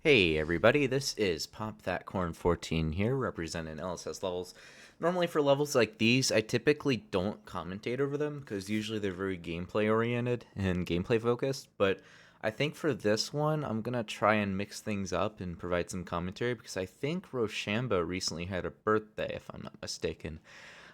Hey everybody, this is Pop That Corn 14 here, representing LSS levels. Normally for levels like these, I typically don't commentate over them, because usually they're very gameplay oriented and gameplay focused, but I think for this one, I'm going to try and mix things up and provide some commentary, because I think Roshambo recently had a birthday, if I'm not mistaken.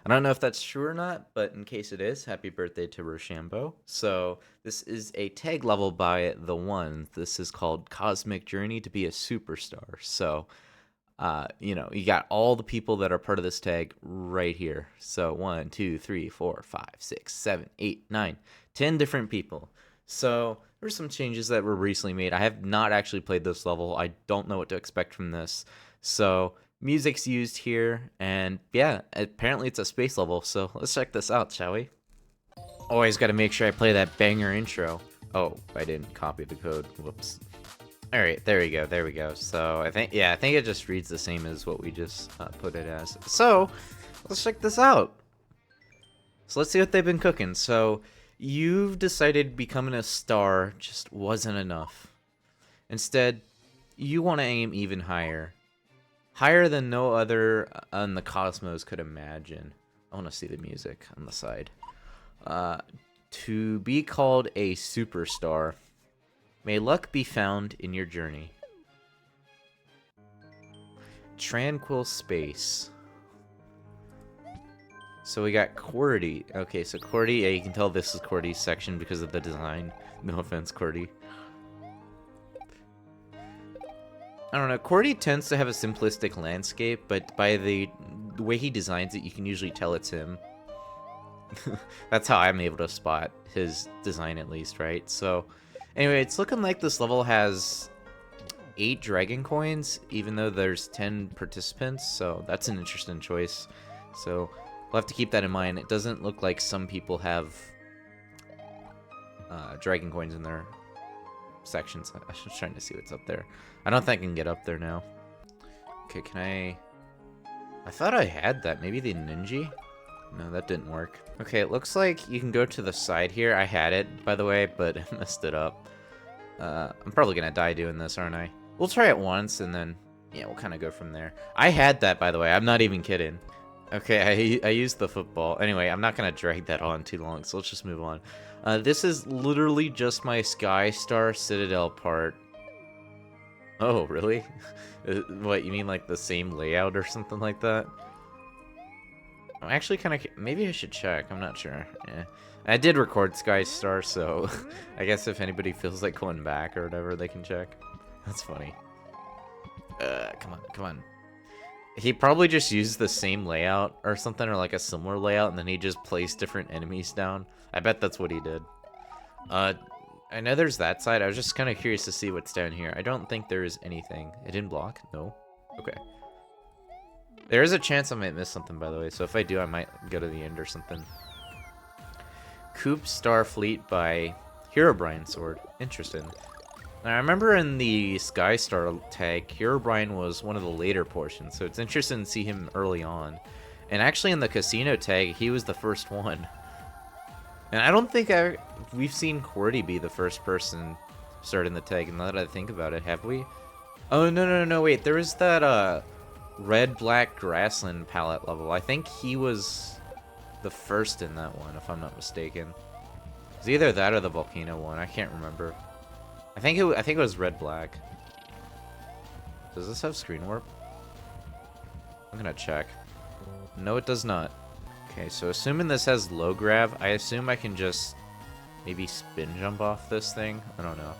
I don't know if that's true or not, but in case it is, happy birthday to Roshambo. So this is a tag level by the one. This is called Cosmic Journey to be a Superstar. So, you got all the people that are part of this tag right here. So 1, 2, 3, 4, 5, 6, 7, 8, 9, 10 different people. So there's some changes that were recently made. I have not actually played this level. I don't know what to expect from this. So music's used here, and yeah, apparently it's a space level, so let's check this out, shall we? Always gotta make sure I play that banger intro. Oh, I didn't copy the code, whoops. Alright, there we go. So I think it just reads the same as what we just put it as. So, let's check this out. So let's see what they've been cooking. So, you've decided becoming a star just wasn't enough. Instead, you want to aim even higher. Higher than no other on the cosmos could imagine. I want to see the music on the side. To be called a superstar. May luck be found in your journey. Tranquil space. So we got QWERTY. Okay, so QWERTY, yeah, you can tell this is QWERTY's section because of the design. No offense, QWERTY. I don't know, QWERTY tends to have a simplistic landscape, but by the way he designs it, you can usually tell it's him. That's how I'm able to spot his design, at least, right? So, anyway, it's looking like this level has 8 dragon coins, even though there's 10 participants, so that's an interesting choice. So, we'll have to keep that in mind. It doesn't look like some people have dragon coins in their sections. I was trying to see what's up there. I don't think I can get up there now. Okay, can I thought I had that. Maybe the ninja? No, that didn't work. Okay, it looks like you can go to the side here. I had it, by the way, but I messed it up. I'm probably gonna die doing this, aren't I? We'll try it once, and then, yeah, we'll kind of go from there. I had that, by the way. I'm not even kidding. Okay, I used the football. Anyway, I'm not gonna drag that on too long, so let's just move on. This is literally just my Skystar Citadel part. Oh, really? What, you mean like the same layout or something like that? I'm actually kind of... Maybe I should check. I'm not sure. Yeah. I did record Skystar, so I guess if anybody feels like going back or whatever, they can check. That's funny. Come on. He probably just used the same layout or something, or like a similar layout, and then he just placed different enemies down. I bet that's what he did. I know there's that side. I was just kind of curious to see what's down here. I don't think there is anything. It didn't block? No? Okay. There is a chance I might miss something, by the way, so if I do, I might go to the end or something. Coop Starfleet by Herobrine Sword. Interesting. Now, I remember in the Skystar tag, Herobrine was one of the later portions, so it's interesting to see him early on. And actually in the casino tag, he was the first one. And I don't think we've seen QWERTY be the first person starting the tag, and now that I think about it, have we? Oh, no, wait, there was that, red-black grassland palette level. I think he was the first in that one, if I'm not mistaken. It's either that or the volcano one, I can't remember. I think it was red-black. Does this have screen warp? I'm gonna check. No, it does not. Okay, so assuming this has low grav, I assume I can just maybe spin jump off this thing? I don't know.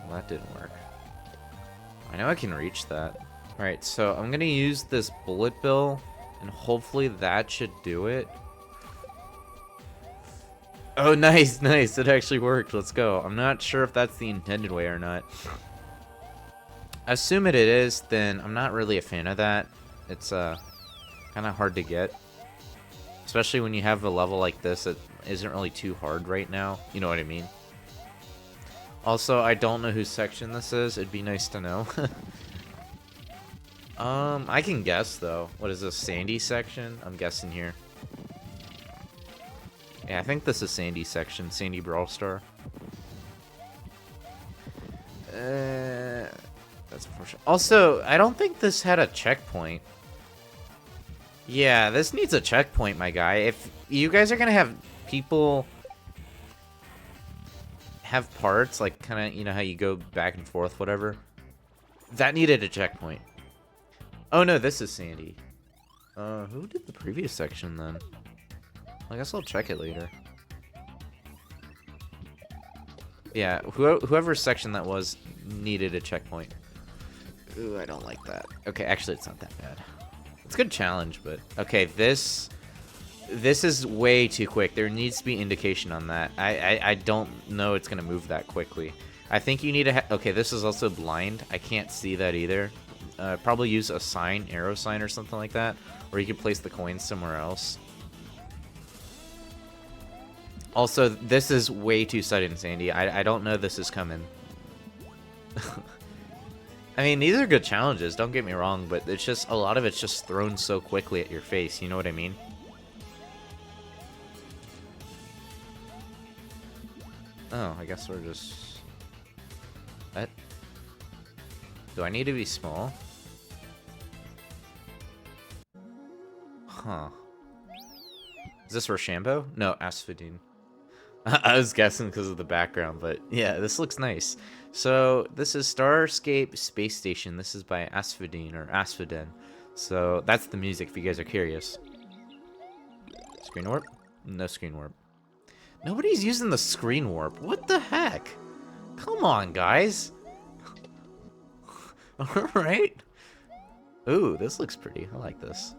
Well, that didn't work. I know I can reach that. Alright, so I'm gonna use this bullet bill, and hopefully that should do it. Oh, nice, it actually worked. Let's go. I'm not sure if that's the intended way or not. Assume it is, then I'm not really a fan of that. It's kind of hard to get. Especially when you have a level like this that isn't really too hard right now. You know what I mean? Also, I don't know whose section this is. It'd be nice to know. I can guess, though. What is this, Sandy Section? I'm guessing here. Yeah, I think this is Sandy Section, SandyBrawlStar. That's unfortunate. Also, I don't think this had a checkpoint. Yeah, this needs a checkpoint, my guy. If you guys are gonna have people have parts, like kind of, you know how you go back and forth, whatever. That needed a checkpoint. Oh no, this is Sandy. Who did the previous section then? I guess I'll check it later. Yeah, whoever section that was needed a checkpoint. Ooh, I don't like that. Okay, actually, it's not that bad. It's a good challenge, but okay, this is way too quick. There needs to be indication on that. I don't know it's gonna move that quickly. I think you need to. Okay, this is also blind. I can't see that either. Probably use a sign, arrow sign, or something like that, or you could place the coins somewhere else. Also, this is way too sudden, Sandy. I don't know this is coming. I mean, these are good challenges, don't get me wrong, but it's just, a lot of it's just thrown so quickly at your face, you know what I mean? Oh, I guess we're just... What? Do I need to be small? Huh. Is this Roshambo? No, Asphodene. I was guessing because of the background, but yeah, this looks nice. So this is Starscape Space Station. This is by Asphodene or Asphodene. So that's the music if you guys are curious. Screen warp? No screen warp. Nobody's using the screen warp. What the heck? Come on, guys. Alright. Ooh, this looks pretty. I like this.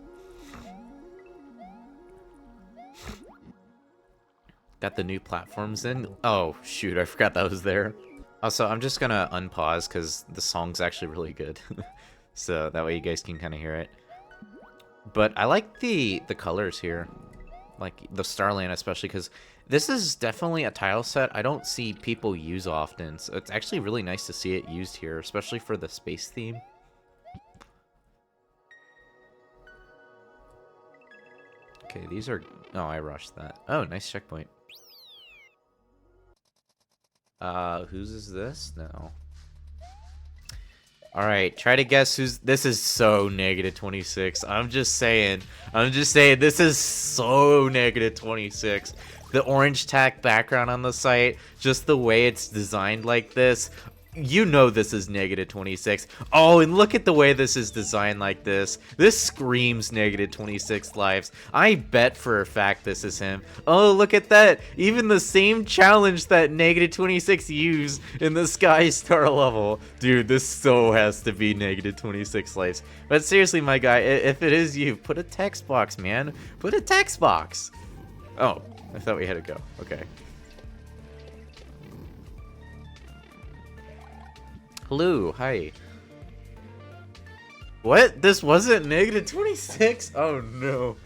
Got the new platforms in. Oh, shoot. I forgot that was there. Also, I'm just gonna unpause because the song's actually really good. So that way you guys can kind of hear it. But I like the colors here. Like the Starland especially, because this is definitely a tile set I don't see people use often. So it's actually really nice to see it used here, especially for the space theme. Okay, these are... Oh, I rushed that. Oh, nice checkpoint. Whose is this? No. Alright, try to guess who's... This is so negative 26. I'm just saying, this is so negative 26. The orange tack background on the site, just the way it's designed like this, you know this is negative 26. Oh, and look at the way this is designed like this. This screams negative 26 lives. I bet for a fact this is him. Oh, look at that. Even the same challenge that negative 26 used in the Sky Star level. Dude, this so has to be negative 26 lives. But seriously, my guy, if it is you, put a text box, man. Put a text box. Oh, I thought we had to go. Okay. Hello, hi. What? This wasn't negative 26? Oh no.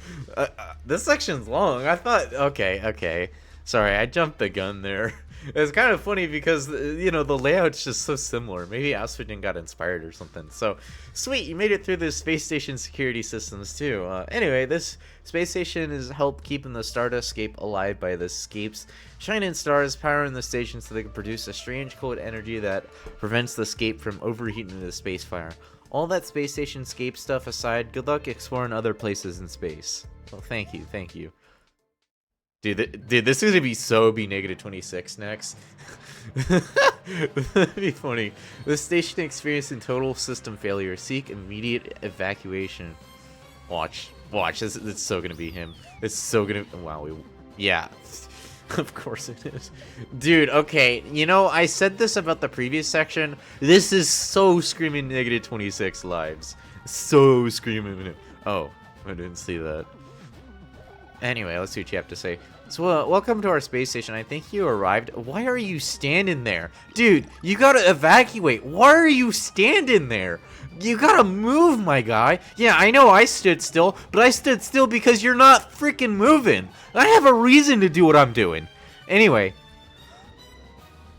This section's long. I thought, okay. Sorry, I jumped the gun there. It's kind of funny because, you know, the layout's just so similar. Maybe Asphodene got inspired or something. So, sweet, you made it through the space station security systems too. Anyway, this space station is helped keeping the Stardustscape alive by the scapes shining stars powering the station so they can produce a strange cold energy that prevents the scape from overheating into the space fire. All that space station scape stuff aside, good luck exploring other places in space. Well, thank you. Dude, this is gonna be negative 26 next. That'd be funny. The station experiencing total system failure. Seek immediate evacuation. Watch. It's so gonna be him. It's so gonna... Wow, yeah. Of course it is. Dude, okay. You know, I said this about the previous section. This is so screaming negative 26 lives. So screaming. Oh, I didn't see that. Anyway, let's see what you have to say. So, welcome to our space station. I think you arrived. Why are you standing there? Dude, you gotta evacuate. Why are you standing there? You gotta move, my guy. Yeah, I know I stood still, but I stood still because you're not freaking moving. I have a reason to do what I'm doing. Anyway.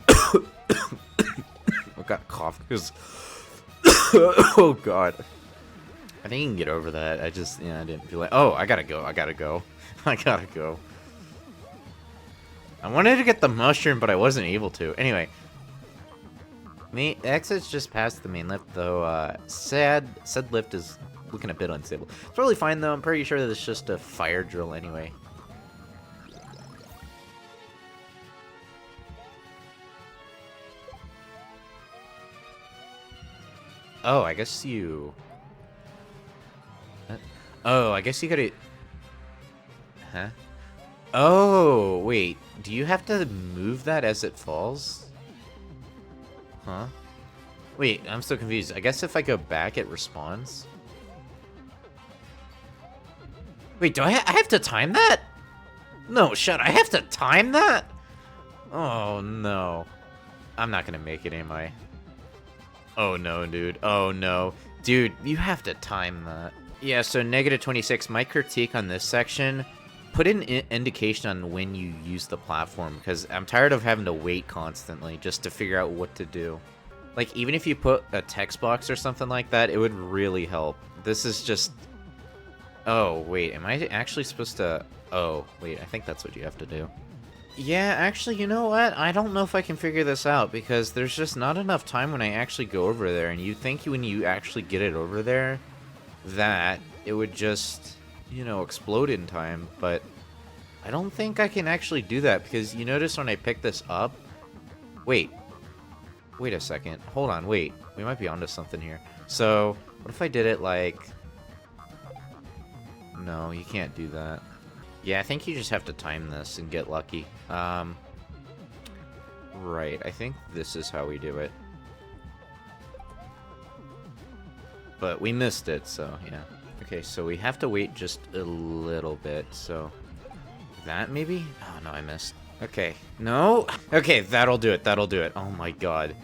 I got a cough because... oh, God. I think you can get over that. I didn't feel like... Oh, I gotta go. I wanted to get the mushroom, but I wasn't able to. Anyway. Exit's just past the main lift, though. Said lift is looking a bit unstable. It's totally fine, though. I'm pretty sure that it's just a fire drill anyway. Oh, I guess you... Oh, I guess you gotta... Huh? Oh, wait. Do you have to move that as it falls? Huh? Wait, I'm so confused. I guess if I go back, it respawns? Wait, do I have to time that? No, shut. I have to time that? Oh, no. I'm not gonna make it, am I? Oh, no, dude. Oh, no. Dude, you have to time that. Yeah, so -26, my critique on this section, put an indication on when you use the platform, because I'm tired of having to wait constantly just to figure out what to do. Like, even if you put a text box or something like that, it would really help. This is just... Oh, wait, am I actually supposed to... Oh, wait, I think that's what you have to do. Yeah, actually, you know what? I don't know if I can figure this out, because there's just not enough time when I actually go over there, and you think when you actually get it over there, that it would just, you know, explode in time, but I don't think I can actually do that, because you notice when I pick this up... Wait a second. Hold on, wait. We might be onto something here. So, what if I did it like... No, you can't do that. Yeah, I think you just have to time this and get lucky. Right, I think this is how we do it. But we missed it, so yeah. Okay, so we have to wait just a little bit, so... That, maybe? Oh, no, I missed. Okay, no? Okay, that'll do it, that'll do it. Oh my god.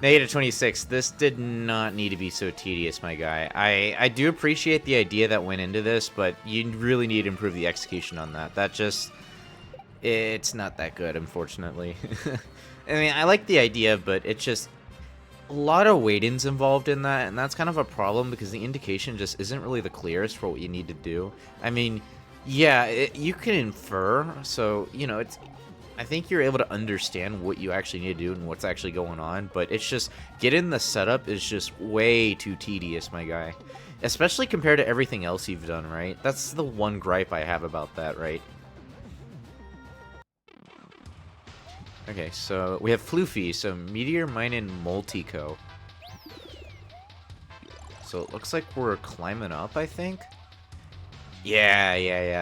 -26, this did not need to be so tedious, my guy. I do appreciate the idea that went into this, but you really need to improve the execution on that. That just... It's not that good, unfortunately. I mean, I like the idea, but it's just... A lot of wait-ins involved in that, and that's kind of a problem because the indication just isn't really the clearest for what you need to do. I mean, yeah, you can infer, so, you know, it's... I think you're able to understand what you actually need to do and what's actually going on, but it's just, getting the setup is just way too tedious, my guy. Especially compared to everything else you've done, right? That's the one gripe I have about that, right? Okay, so we have Floofy, so Meteor Mine and Multico. So it looks like we're climbing up, I think? Yeah,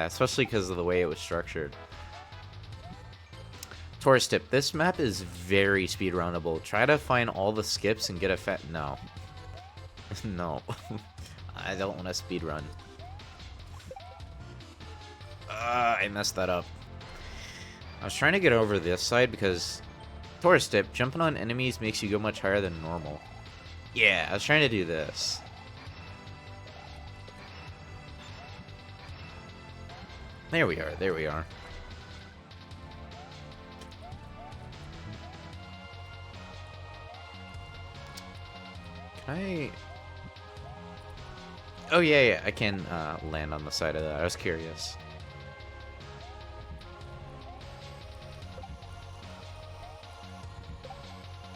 especially because of the way it was structured. Tourist tip, this map is very speedrunnable. Try to find all the skips and get a fat... No. No. I don't want to speedrun. I messed that up. I was trying to get over this side because... Tourist tip, jumping on enemies makes you go much higher than normal. Yeah, I was trying to do this. There we are, there we are. Oh, yeah, I can land on the side of that. I was curious.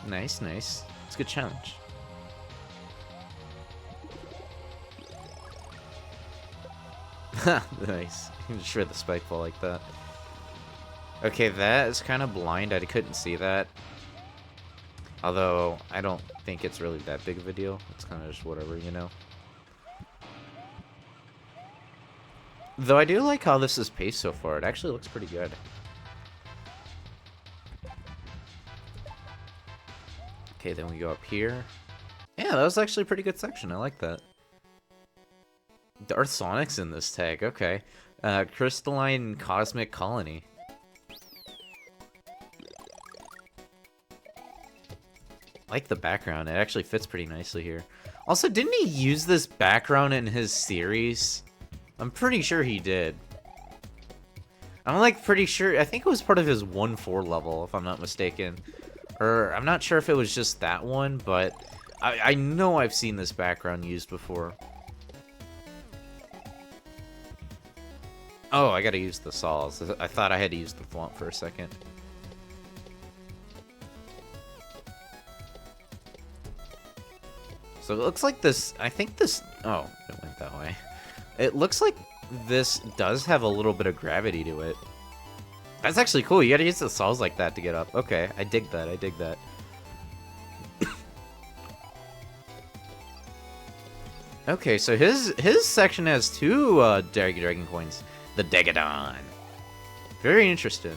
Nice, nice. It's a good challenge. Nice. You can just shred the spike ball like that. Okay, that is kind of blind. I couldn't see that. Although, I don't think it's really that big of a deal. It's kind of just whatever, you know? Though I do like how this is paced so far. It actually looks pretty good. Okay, then we go up here. Yeah, that was actually a pretty good section. I like that. Darth Sonic's in this tag. Okay. Crystalline Cosmic Colony. I like the background. It actually fits pretty nicely here. Also, didn't he use this background in his series? I'm pretty sure he did. I'm like pretty sure. I think it was part of his 1-4 level, if I'm not mistaken. Or I'm not sure if it was just that one, but I know I've seen this background used before. Oh, I gotta use the saws. I thought I had to use the font for a second. So it looks like this, I think this, oh, it went that way. It looks like this does have a little bit of gravity to it. That's actually cool. You gotta use the saws like that to get up. Okay, I dig that, I dig that. Okay, so his section has two dragon coins. The Degadon. Very interesting.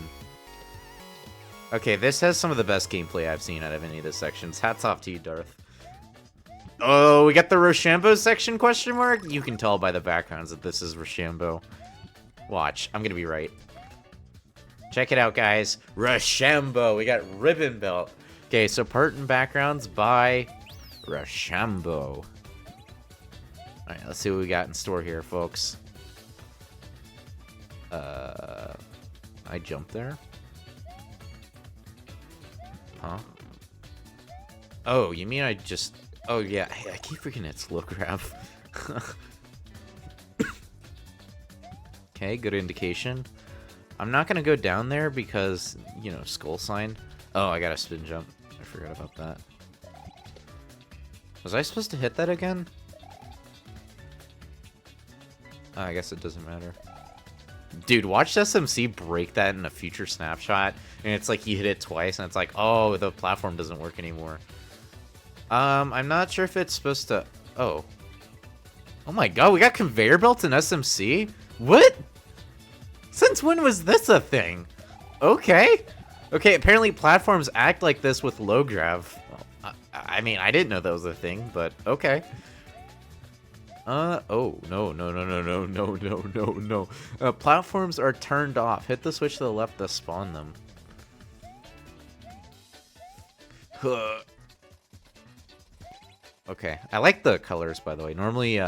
Okay, this has some of the best gameplay I've seen out of any of the sections. Hats off to you, Darth. Oh, we got the Roshambo section, question mark? You can tell by the backgrounds that this is Roshambo. Watch, I'm gonna be right. Check it out, guys. Roshambo, we got Ribbon Belt. Okay, so part and backgrounds by Roshambo. Alright, let's see what we got in store here, folks. I jumped there? Huh? Oh, you mean I just... Oh, yeah, hey, I keep forgetting it's low grab. Okay, good indication. I'm not gonna go down there because, you know, skull sign. Oh, I got a spin jump. I forgot about that. Was I supposed to hit that again? Oh, I guess it doesn't matter. Dude, watch SMC break that in a future snapshot, and it's like he hit it twice, and it's like, oh, the platform doesn't work anymore. I'm not sure if it's supposed to... Oh. Oh my god, we got conveyor belts in SMC? What? Since when was this a thing? Okay. Okay, apparently platforms act like this with low grav. Well, I mean, I didn't know that was a thing, but okay. Oh, no. Platforms are turned off. Hit the switch to the left to spawn them. Okay, I like the colors, by the way. Normally,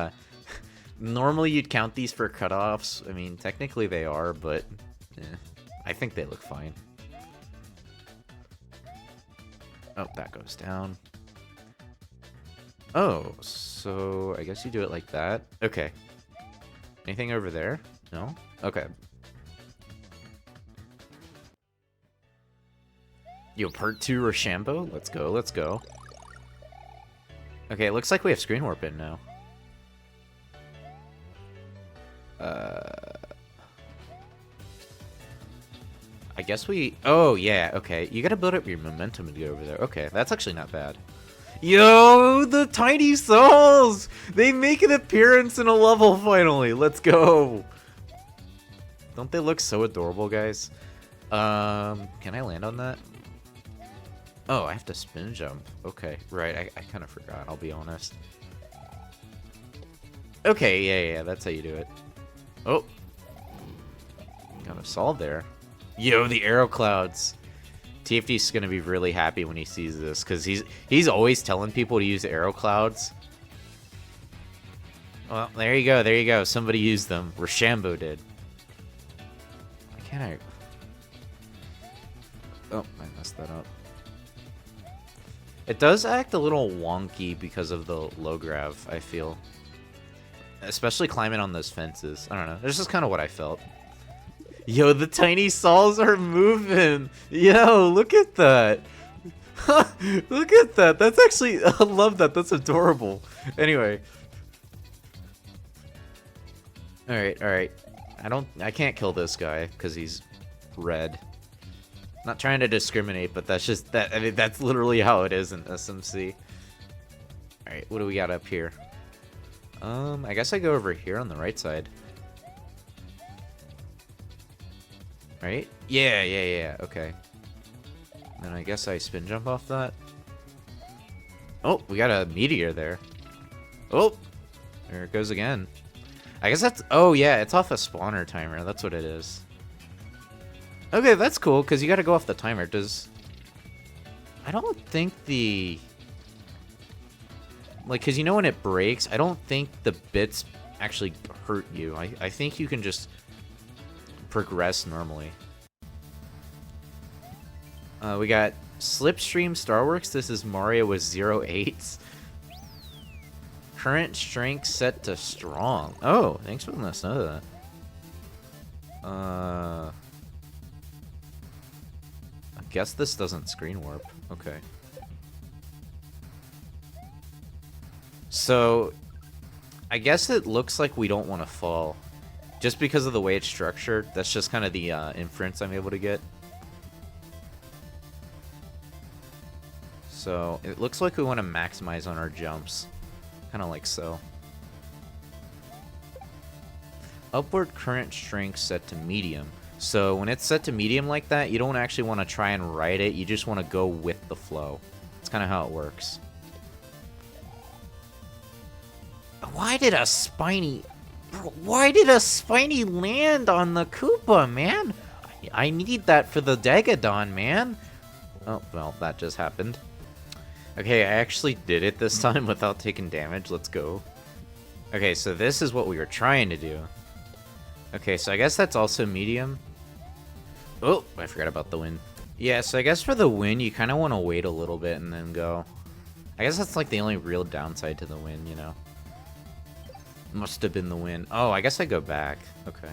normally you'd count these for cutoffs. I mean, technically they are, but I think they look fine. Oh, that goes down. Oh, so I guess you do it like that. Okay. Anything over there? No? Okay. Yo, part 2 Roshambo? Let's go, let's go. Okay, it looks like we have screen warp in now. I guess we... Oh, yeah, okay. You gotta build up your momentum to get over there. Okay, that's actually not bad. Yo, the tiny souls! They make an appearance in a level finally. Let's go. Don't they look so adorable, guys? Can I land on that? Oh, I have to spin jump. Okay, right. I kind of forgot, I'll be honest. Okay, yeah, that's how you do it. Oh. Got a solve there. Yo, the arrow clouds. TFD's gonna be really happy when he sees this, because he's always telling people to use arrow clouds. Well, there you go. Somebody used them. Roshambo did. Why can't I? Oh, I messed that up. It does act a little wonky because of the low grav, I feel. Especially climbing on those fences. I don't know. This is kind of what I felt. Yo, the tiny souls are moving. Yo, look at that. Look at that. That's actually... I love that. That's adorable. Anyway. Alright. I can't kill this guy because he's red. Not trying to discriminate, but that's just... I mean, that's literally how it is in SMC. Alright, what do we got up here? I guess I go over here on the right side. Right? Yeah, okay. Then I guess I spin jump off that. Oh, we got a meteor there. Oh, there it goes again. I guess that's... Oh, yeah, it's off a spawner timer. That's what it is. Okay, that's cool, because you got to go off the timer. Does... I don't think the... Like, because you know when it breaks, I don't think the bits actually hurt you. I think you can just progress normally. We got Slipstream Starworks. This is Mario with 0 8s. Current strength set to strong. Oh, thanks for letting us know that. I guess this doesn't screen warp. Okay. So, I guess it looks like we don't want to fall. Just because of the way it's structured, that's just kind of the inference I'm able to get. So, it looks like we want to maximize on our jumps. Kind of like so. Upward current strength set to medium. So, when it's set to medium like that, you don't actually want to try and ride it, you just want to go with the flow. That's kind of how it works. Why did a spiny... Bro, why did a spiny land on the Koopa, man? I need that for the Dagadon, man. Oh, well, that just happened. Okay, I actually did it this time without taking damage. Let's go. Okay, so this is what we were trying to do. Okay, so I guess that's also medium. Oh, I forgot about the wind. Yeah, so I guess for the wind, you kind of want to wait a little bit and then go. I guess that's like the only real downside to the wind, you know. Must have been the wind. Oh, I guess I go back. Okay.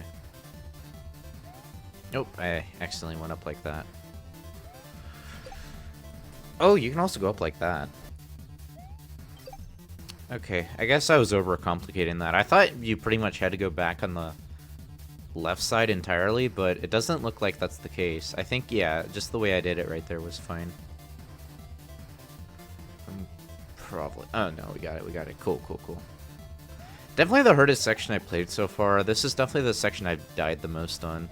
Nope, I accidentally went up like that. Oh, you can also go up like that. Okay, I guess I was overcomplicating that. I thought you pretty much had to go back on the left side entirely, but it doesn't look like that's the case. I think, yeah, just the way I did it right there was fine. Probably. Oh, no, we got it. We got it. Cool, cool, cool. Definitely the hardest section I played so far. This is definitely the section I've died the most on.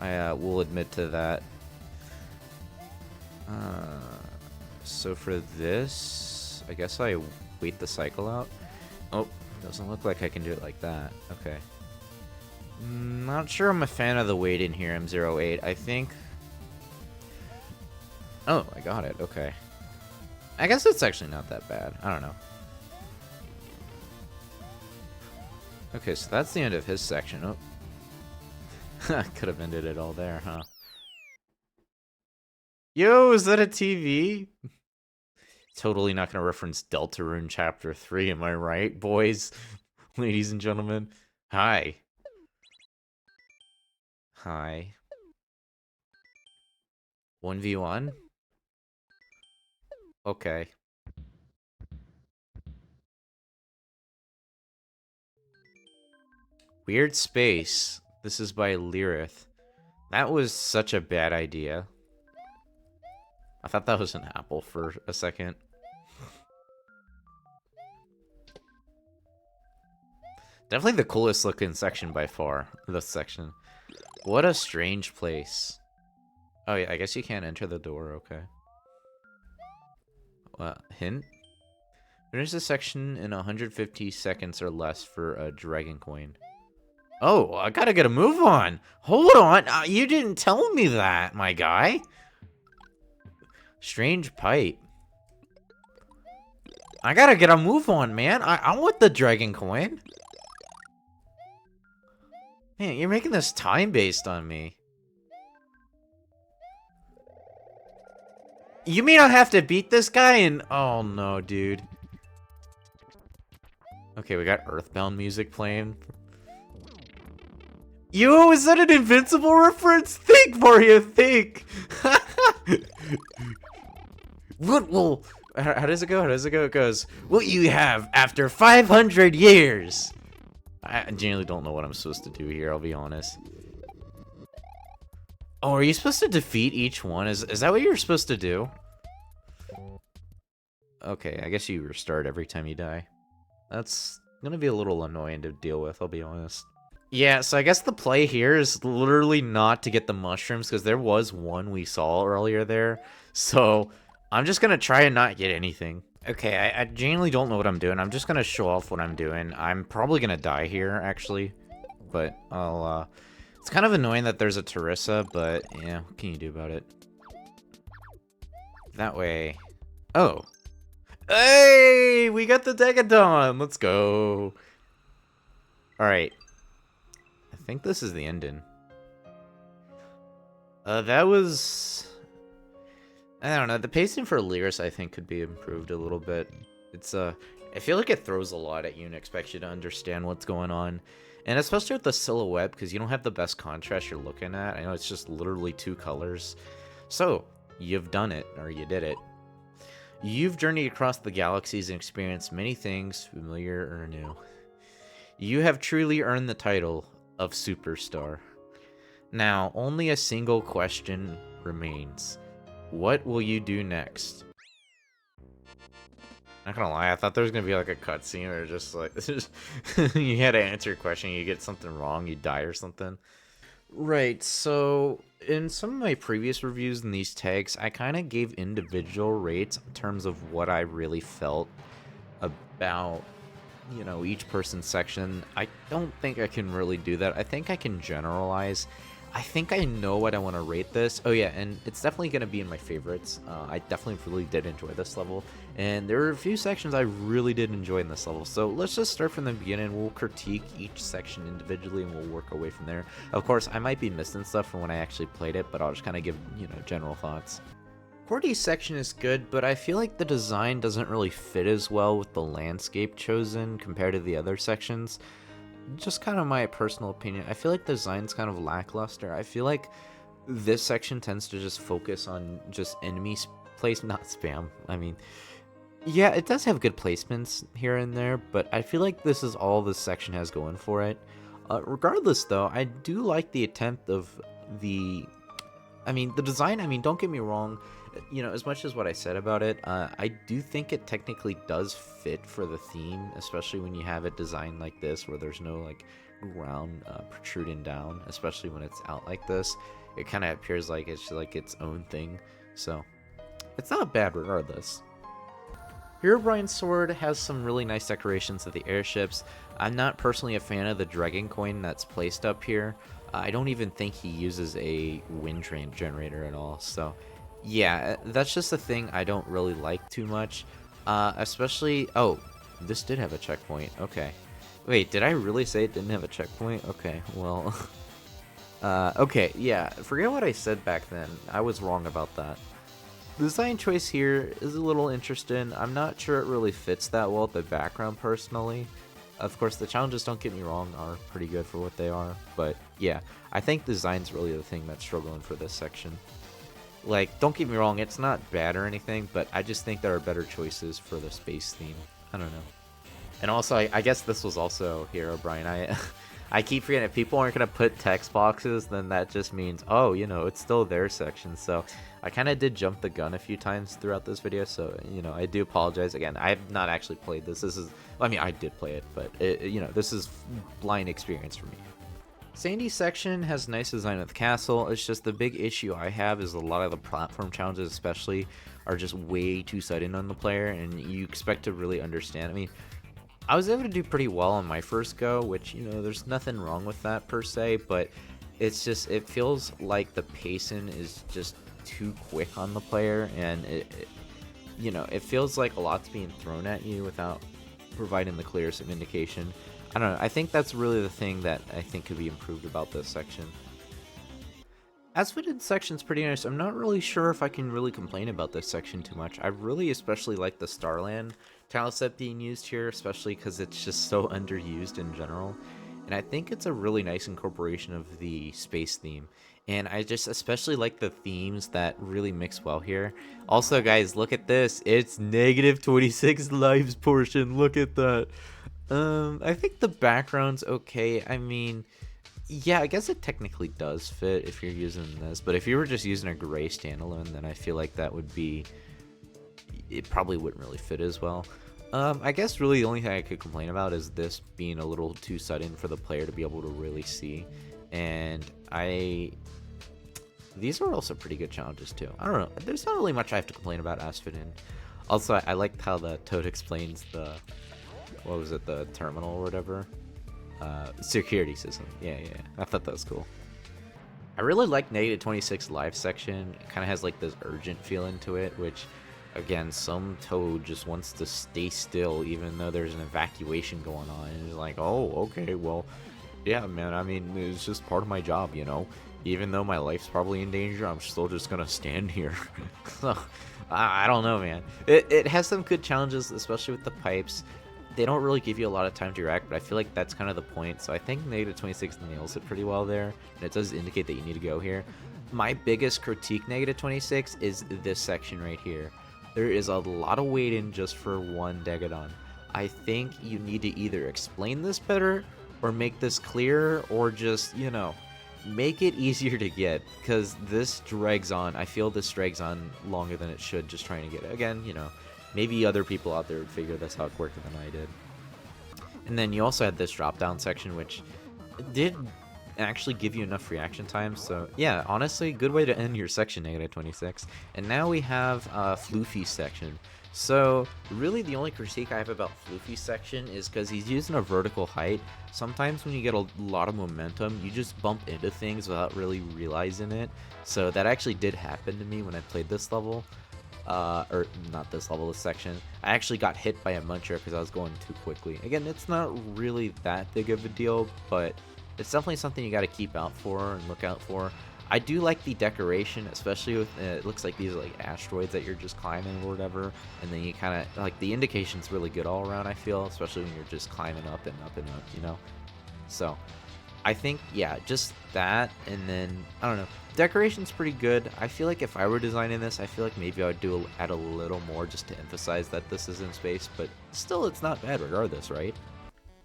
I will admit to that. So for this, I guess I wait the cycle out. Oh, doesn't look like I can do it like that. Okay. Not sure I'm a fan of the weight in here, M08. I think... Oh, I got it. Okay. I guess it's actually not that bad. I don't know. Okay, so that's the end of his section. Oh. Could have ended it all there, huh? Yo, is that a TV? Totally not going to reference Deltarune Chapter 3, am I right, boys? Ladies and gentlemen. Hi. Hi. 1v1? Okay. Weird Space. This is by Lyrith. That was such a bad idea. I thought that was an apple for a second. Definitely the coolest looking section by far. This section. What a strange place. Oh yeah, I guess you can't enter the door, okay. Hint? Finish the section in 150 seconds or less for a dragon coin. Oh, I gotta get a move on. Hold on. You didn't tell me that, my guy. Strange pipe. I gotta get a move on, man. I want the dragon coin. Man, you're making this time-based on me. You mean I have to beat this guy and... Oh, no, dude. Okay, we got Earthbound music playing. Yo, is that an Invincible reference? Think, Mario, think! What will... How does it go? How does it go? It goes, what you have after 500 years! I genuinely don't know what I'm supposed to do here, I'll be honest. Oh, are you supposed to defeat each one? Is that what you're supposed to do? Okay, I guess you restart every time you die. That's gonna be a little annoying to deal with, I'll be honest. Yeah, so I guess the play here is literally not to get the mushrooms, because there was one we saw earlier there. So, I'm just gonna try and not get anything. Okay, I genuinely don't know what I'm doing. I'm just gonna show off what I'm doing. I'm probably gonna die here, actually. But, I'll, it's kind of annoying that there's a Teresa, but, yeah, what can you do about it? That way... Oh! Hey! We got the Degadon! Let's go! Alright. I think this is the ending. That was... I don't know, the pacing for Lyrith I think could be improved a little bit. It's, I feel like it throws a lot at you and expects you to understand what's going on. And especially with the silhouette, because you don't have the best contrast you're looking at. I know it's just literally two colors. So, you've done it, or you did it. You've journeyed across the galaxies and experienced many things, familiar or new. You have truly earned the title of Superstar. Now, only a single question remains. What will you do next? Not gonna lie, I thought there was gonna be like a cutscene or just like you had to answer a question, you get something wrong, you die or something. Right, so in some of my previous reviews in these tags, I kind of gave individual rates in terms of what I really felt about, you know, each person's section. I don't think I can really do that. I think I can generalize. I think I know what I want to rate this. Oh yeah, and it's definitely going to be in my favorites. I definitely really did enjoy this level, and there were a few sections I really did enjoy in this level. So let's just start from the beginning. We'll critique each section individually, and we'll work away from there. Of course, I might be missing stuff from when I actually played it, but I'll just kind of give, you know, general thoughts. QWERTY section is good, but I feel like the design doesn't really fit as well with the landscape chosen compared to the other sections. Just kind of my personal opinion. I feel like the design's kind of lackluster. I feel like this section tends to just focus on just enemy place, not spam. I mean, yeah, it does have good placements here and there, but I feel like this is all this section has going for it. Regardless, though, I do like the attempt of the design. I mean, don't get me wrong. You know, as much as what I said about it, I do think it technically does fit for the theme, especially when you have it designed like this, where there's no like ground protruding down, especially when it's out like this. It kind of appears like it's like its own thing, so it's not bad regardless. Herobrine's sword has some really nice decorations of the airships. I'm not personally a fan of the dragon coin that's placed up here. I don't even think he uses a wind train generator at all, so yeah, that's just a thing I don't really like too much. Especially, oh, this did have a checkpoint. Okay. Wait, did I really say it didn't have a checkpoint? Okay, well, okay, yeah, forget what I said back then. I was wrong about that. The design choice here is a little interesting. I'm not sure it really fits that well with the background personally. Of course, the challenges, don't get me wrong, are pretty good for what they are, but yeah, I think design's really the thing that's struggling for this section. Like, don't get me wrong, it's not bad or anything, but I just think there are better choices for the space theme. I don't know. And also, I guess this was also Herobrine. I keep forgetting, if people aren't going to put text boxes, then that just means, oh, you know, it's still their section. So I kind of did jump the gun a few times throughout this video, so, you know, I do apologize. Again, I have not actually played this. This is, I mean, I did play it, but, you know, this is blind experience for me. Sandy section has nice design of the castle. It's just the big issue I have is a lot of the platform challenges especially are just way too sudden on the player, and you expect to really understand. I mean, I was able to do pretty well on my first go, which, you know, there's nothing wrong with that per se, but it's just, it feels like the pacing is just too quick on the player, and you know, it feels like a lot's being thrown at you without providing the clearest of indication. I don't know, I think that's really the thing that I think could be improved about this section. Asphodene Section's pretty nice. I'm not really sure if I can really complain about this section too much. I really especially like the Starland tile set being used here, especially because it's just so underused in general. And I think it's a really nice incorporation of the space theme. And I just especially like the themes that really mix well here. Also, guys, look at this. It's negative 26 lives portion. Look at that. I think the background's okay. I mean, yeah, I guess it technically does fit if you're using this, but if you were just using a gray standalone, then I feel like that would be, it probably wouldn't really fit as well. I guess really the only thing I could complain about is this being a little too sudden for the player to be able to really see, and these are also pretty good challenges too. I don't know, there's not really much I have to complain about Asphodene. Also, I liked how the Toad explains the, what was it, the terminal or whatever? Security system. Yeah, I thought that was cool. I really like negative 26 live section. It kind of has like this urgent feeling to it, which, again, some Toad just wants to stay still even though there's an evacuation going on. And it's like, oh, okay, well, yeah, man, I mean, it's just part of my job, you know? Even though my life's probably in danger, I'm still just gonna stand here. So, I don't know, man. It has some good challenges, especially with the pipes. They don't really give you a lot of time to react, but I feel like that's kind of the point. So I think negative 26 nails it pretty well there, and it does indicate that you need to go here. My biggest critique negative 26 is this section right here. there is a lot of waiting just for one Degadon. I think you need to either explain this better or make this clearer, or just, you know, make it easier to get, because this drags on. I feel this drags on longer than it should just trying to get it. Again, you know, maybe other people out there would figure this out quicker than I did. And then you also had this drop down section, which did actually give you enough reaction time. So yeah, honestly, good way to end your section, -26. And now we have Floofy Section. So really the only critique I have about Floofy Section is because he's using a vertical height. Sometimes when you get a lot of momentum, you just bump into things without really realizing it. So that actually did happen to me when I played this level. Or not this level, this section. I actually got hit by a muncher because I was going too quickly. Again, it's not really that big of a deal, but it's definitely something you got to keep out for and look out for. I do like the decoration, especially with it looks like these are like asteroids that you're just climbing or whatever, and then you kind of like the indication's really good all around. I feel, especially when you're just climbing up and up and up, you know. So I think, yeah, just that, and then I don't know, decoration's pretty good. I feel like if I were designing this, I feel like maybe I would add a little more just to emphasize that this is in space, but still, it's not bad regardless, right?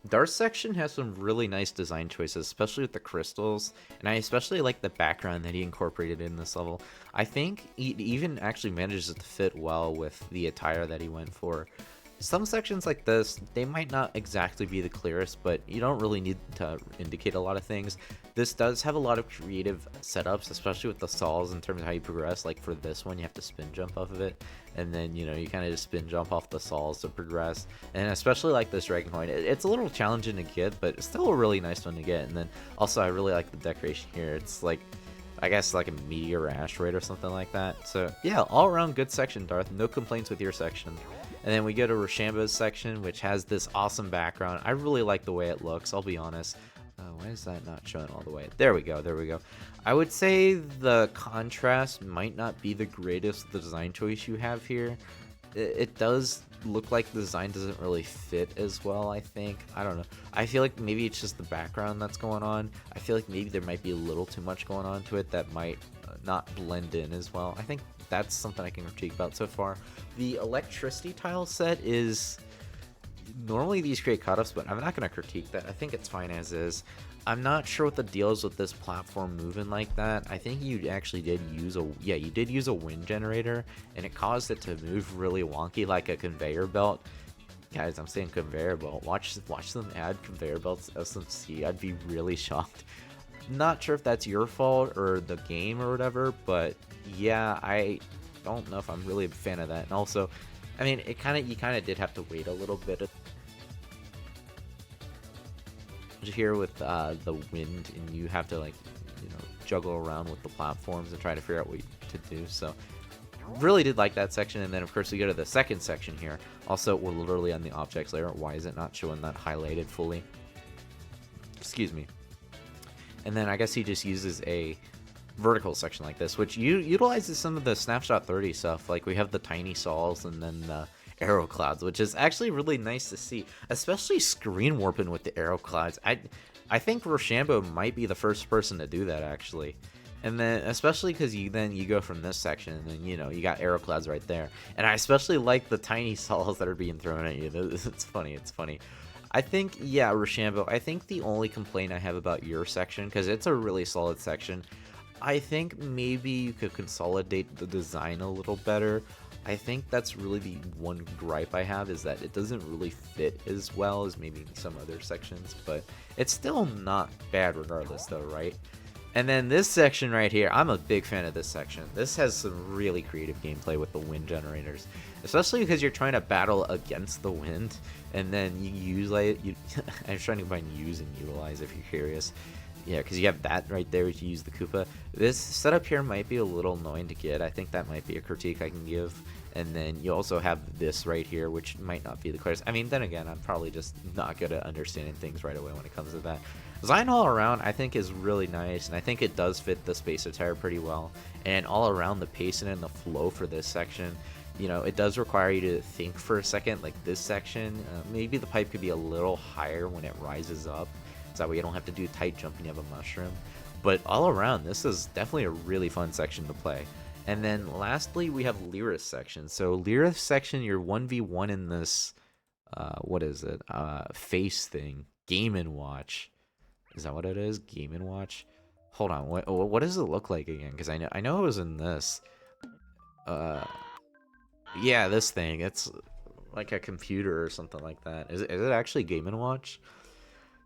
Darth Section has some really nice design choices, especially with the crystals, and I especially like the background that he incorporated in this level. I think he even actually manages to fit well with the attire that he went for. Some sections like this, they might not exactly be the clearest, but you don't really need to indicate a lot of things. This does have a lot of creative setups, especially with the stalls in terms of how you progress. Like for this one, you have to spin jump off of it, and then, you know, you kind of just spin jump off the stalls to progress. And especially like this dragon coin, it's a little challenging to get, but it's still a really nice one to get. And then also I really like the decoration here. It's like, I guess like a meteor or asteroid or something like that. So yeah, all around good section, Darth. No complaints with your section. And then we go to Roshambo's section, which has this awesome background. I really like the way it looks, I'll be honest. Why is that not showing all the way? There we go, there we go. I would say the contrast might not be the greatest design choice you have here. It does look like the design doesn't really fit as well, I think. I don't know. I feel like maybe it's just the background that's going on. I feel like maybe there might be a little too much going on to it that might not blend in as well. I think that's something I can critique about so far. The electricity tile set is... Normally these create cutoffs, but I'm not going to critique that. I think it's fine as is. I'm not sure what the deal is with this platform moving like that. I think you actually did use a... Yeah, you did use a wind generator, and it caused it to move really wonky like a conveyor belt. Guys, I'm saying conveyor belt. Watch them add conveyor belts to SMC. I'd be really shocked. Not sure if that's your fault or the game or whatever, but yeah, I don't know if I'm really a fan of that. And also, I mean, you kind of did have to wait a little bit here with the wind, and you have to, like, you know, juggle around with the platforms and try to figure out what to do. So really did like that section. And then of course we go to the second section here. Also, we're literally on the objects layer. Why is it not showing that highlighted fully? Excuse me. And then I guess he just uses a vertical section like this, which utilizes some of the Snapshot 30 stuff. Like we have the tiny saws and then the arrow clouds, which is actually really nice to see, especially screen warping with the arrow clouds. I think Roshambo might be the first person to do that, actually. And then especially because you go from this section and then, you know, you got arrow clouds right there. And I especially like the tiny saws that are being thrown at you. It's funny, it's funny. I think, yeah, Roshambo, I think the only complaint I have about your section, because it's a really solid section, I think maybe you could consolidate the design a little better. I think that's really the one gripe I have, is that it doesn't really fit as well as maybe some other sections, but it's still not bad regardless though, right? And then this section right here, I'm a big fan of this section. This has some really creative gameplay with the wind generators, especially because you're trying to battle against the wind, and then you use like I'm trying to combine use and utilize if you're curious. Yeah, because you have that right there to use the Koopa. This setup here might be a little annoying to get. I think that might be a critique I can give. And then you also have this right here, which might not be the clearest. I mean, then again, I'm probably just not good at understanding things right away when it comes to that. Design all around, I think, is really nice, and I think it does fit the space attire pretty well. And all around, the pacing and the flow for this section, you know, it does require you to think for a second. Like this section, maybe the pipe could be a little higher when it rises up, so that way you don't have to do tight jump and you have a mushroom. But all around, this is definitely a really fun section to play. And then lastly, we have Lyrith Section. So Lyrith Section, you're 1v1 in this, what is it? Face thing. Game & Watch. Is that what it is? Game & Watch? Hold on, what does it look like again? Because I know it was in this. Yeah, this thing. It's like a computer or something like that. Is it actually Game & Watch?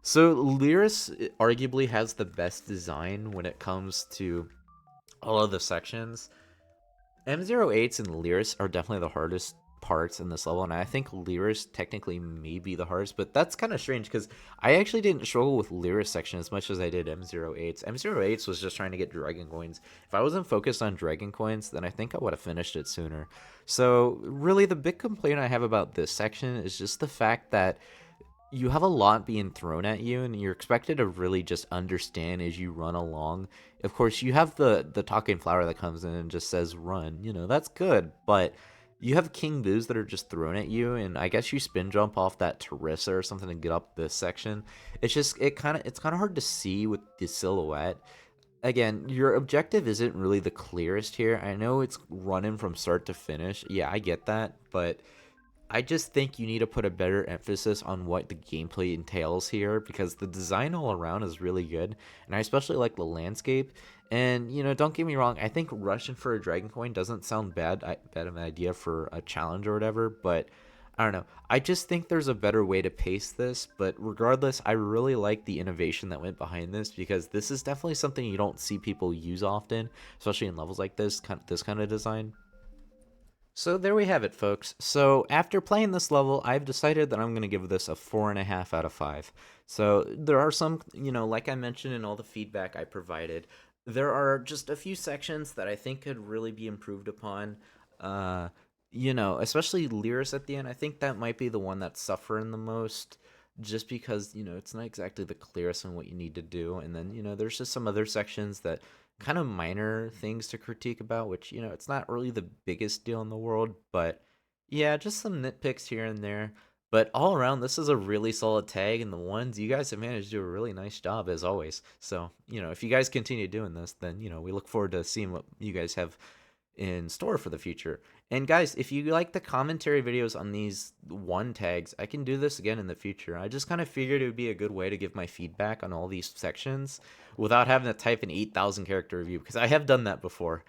So Lyrith arguably has the best design when it comes to all of the sections. M08s and Lyrith are definitely the hardest parts in this level, and I think Lyrith technically may be the hardest, but that's kind of strange because I actually didn't struggle with Lyrith section as much as I did M08s. M08s was just trying to get dragon coins. If I wasn't focused on dragon coins, then I think I would have finished it sooner. So really the big complaint I have about this section is just the fact that you have a lot being thrown at you and you're expected to really just understand as you run along. Of course, you have the talking flower that comes in and just says run, you know, that's good, but you have king boos that are just thrown at you, and I guess you spin jump off that Teresa or something to get up this section. It's just it's kind of hard to see with the silhouette. Again, your objective isn't really the clearest here. I know it's running from start to finish. Yeah, I get that, but I just think you need to put a better emphasis on what the gameplay entails here, because the design all around is really good, and I especially like the landscape. And, you know, don't get me wrong, I think rushing for a dragon coin doesn't sound bad of an idea for a challenge or whatever, but I don't know. I just think there's a better way to pace this, but regardless, I really like the innovation that went behind this, because this is definitely something you don't see people use often, especially in levels like this kind of design. So there we have it, folks. So after playing this level, I've decided that I'm going to give this a 4.5 out of 5. So there are some, you know, like I mentioned in all the feedback I provided, there are just a few sections that I think could really be improved upon. You know, especially Lyris at the end. I think that might be the one that's suffering the most, just because, you know, it's not exactly the clearest on what you need to do. And then, you know, there's just some other sections that kind of minor things to critique about, which, you know, it's not really the biggest deal in the world, but yeah, just some nitpicks here and there. But all around, this is a really solid tag, and the ones you guys have managed to do a really nice job as always. So, you know, if you guys continue doing this, then, you know, we look forward to seeing what you guys have in store for the future. And guys, if you like the commentary videos on these one tags, I can do this again in the future. I just kind of figured it would be a good way to give my feedback on all these sections without having to type an 8,000 character review, because I have done that before.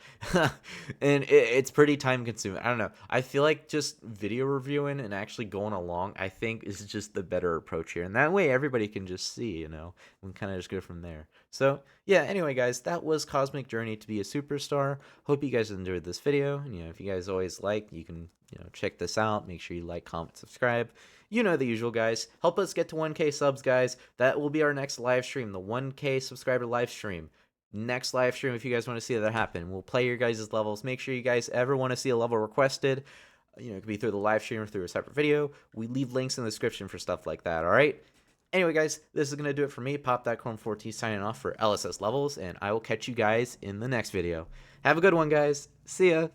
And it's pretty time consuming. I don't know. I feel like just video reviewing and actually going along, I think, is just the better approach here. And that way everybody can just see, you know, and kind of just go from there. So yeah, anyway guys, that was Cosmic Journey to be a Superstar. Hope you guys enjoyed this video. And, you know, if you guys always like, you can, you know, check this out. Make sure you like, comment, subscribe. You know the usual, guys. Help us get to 1K subs, guys. That will be our next live stream, the 1K subscriber live stream. Next live stream, if you guys want to see that happen, we'll play your guys' levels. Make sure you guys ever want to see a level requested, you know, it could be through the live stream or through a separate video. We leave links in the description for stuff like that, all right? Anyway, guys, this is going to do it for me. Pop that Chrome 4T signing off for LSS Levels, and I will catch you guys in the next video. Have a good one, guys. See ya.